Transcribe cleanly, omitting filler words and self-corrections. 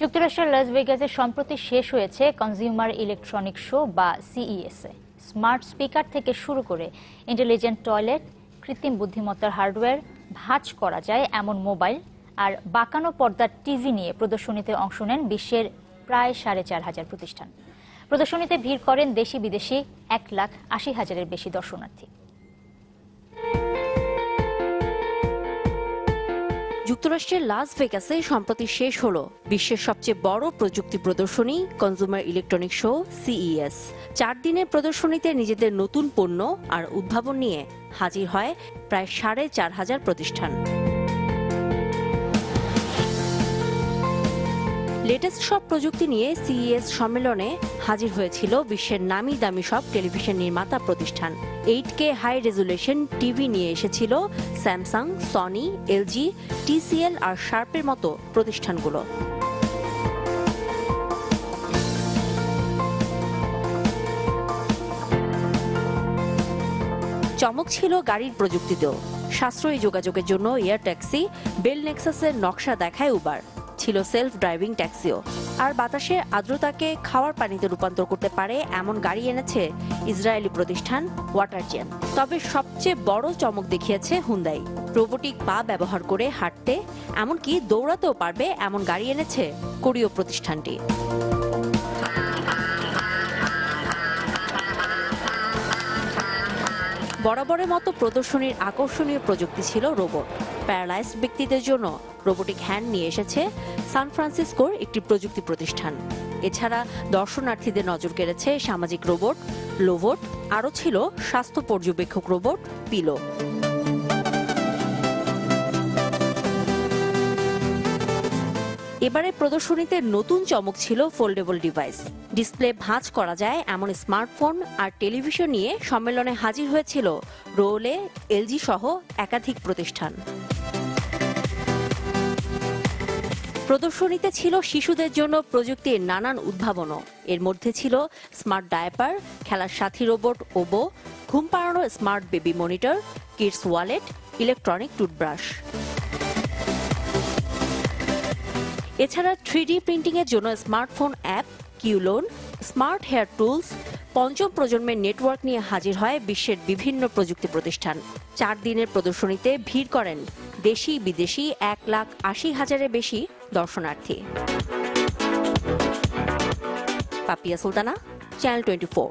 যুক্তরাষ্ট্রের লাস ভেগাসে সম্প্রতি শেষ হয়েছে কনজিউমার ইলেকট্রনিক শো বা সিইএস এ। স্মার্ট স্পিকার থেকে শুরু করে ইন্টেলিজেন্ট টয়লেট, কৃত্রিম বুদ্ধিমত্তার হার্ডওয়্যার, ভাঁজ করা যায় এমন মোবাইল আর বাঁকানো পর্দার টিভি নিয়ে প্রদর্শনীতে অংশ নেন বিশ্বের প্রায় 4,500 প্রতিষ্ঠান। প্রদর্শনীতে ভিড় করেন দেশি বিদেশি 1,80,000-এর বেশি দর্শনার্থী। যুক্তরাষ্ট্রের লাস ভেগাসে সম্প্রতি শেষ হলো বিশ্বের সবচেয়ে বড় প্রযুক্তি প্রদর্শনী কনজিউমার ইলেকট্রনিক শো সিইএস। 4 দিনের প্রদর্শনীতে নিজেদের নতুন পণ্য আর উদ্ভাবন নিয়ে হাজির হয় প্রায় 4,500 প্রতিষ্ঠান। লেটেস্ট সব প্রযুক্তি নিয়ে সিইএস সম্মেলনে হাজির হয়েছিল বিশ্বের নামি দামি সব টেলিভিশন নির্মাতা প্রতিষ্ঠান। 8K হাই রেজুলেশন টিভি নিয়ে এসেছিল স্যামসাং, সনি, এলজি, টিসিএল আর শার্পের মতো প্রতিষ্ঠানগুলো। চমক ছিল গাড়ির প্রযুক্তিতেও। সাশ্রয়ী যোগাযোগের জন্য এয়ার ট্যাক্সি, বেল নেক্সাসের নকশা দেখায় উবার। ছিল সেলফ ড্রাইভিং ট্যাক্সিও। আর বাতাসের আর্দ্রতাকে খাওয়ার পানিতে রূপান্তর করতে পারে এমন গাড়ি এনেছে ইসরায়েলি প্রতিষ্ঠান ওয়াটারজেন। তবে সবচেয়ে বড় চমক দেখিয়েছে হুন্দাই। রোবোটিক পা ব্যবহার করে হাঁটতে, এমনকি দৌড়াতেও পারবে এমন গাড়ি এনেছে কোরীয় প্রতিষ্ঠানটি। বরাবরের মতো প্রদর্শনীর আকর্ষণীয় প্রযুক্তি ছিল রোবট। প্যারালাইজড ব্যক্তিদের জন্য রোবোটিক হ্যান্ড নিয়ে এসেছে সান ফ্রান্সিসকোর একটি প্রযুক্তি প্রতিষ্ঠান। এছাড়া দর্শনার্থীদের নজর কেড়েছে সামাজিক রোবট লোভট, আরও ছিল স্বাস্থ্য পর্যবেক্ষক রোবট পিলো। এবারে প্রদর্শনীতে নতুন চমক ছিল ফোল্ডেবল ডিভাইস। ডিসপ্লে ভাঁজ করা যায় এমন স্মার্টফোন আর টেলিভিশন নিয়ে সম্মেলনে হাজির হয়েছিল রোলে, এলজি সহ একাধিক প্রতিষ্ঠান। প্রদর্শনীতে ছিল শিশুদের জন্য প্রযুক্তির নানান উদ্ভাবনও। এর মধ্যে ছিল স্মার্ট ডায়াপার, খেলার সাথী রোবট ওবো, ঘুম পাড়ানো smart baby monitor, kids wallet, electronic toothbrush. এছাড়া 3D প্রিন্টিংয়ের জন্য smartphone app, Qlone, smart hair tools, পঞ্চম প্রজন্মের নেটওয়ার্ক নিয়ে হাজির হয় বিশ্বের বিভিন্ন প্রযুক্তি প্রতিষ্ঠান। 4 দিনের প্রদর্শনীতে ভিড় করেন দেশি বিদেশি 1,80,000-এর বেশি দর্শনার্থী। পাপিয়া সুলতানা, চ্যানেল 24।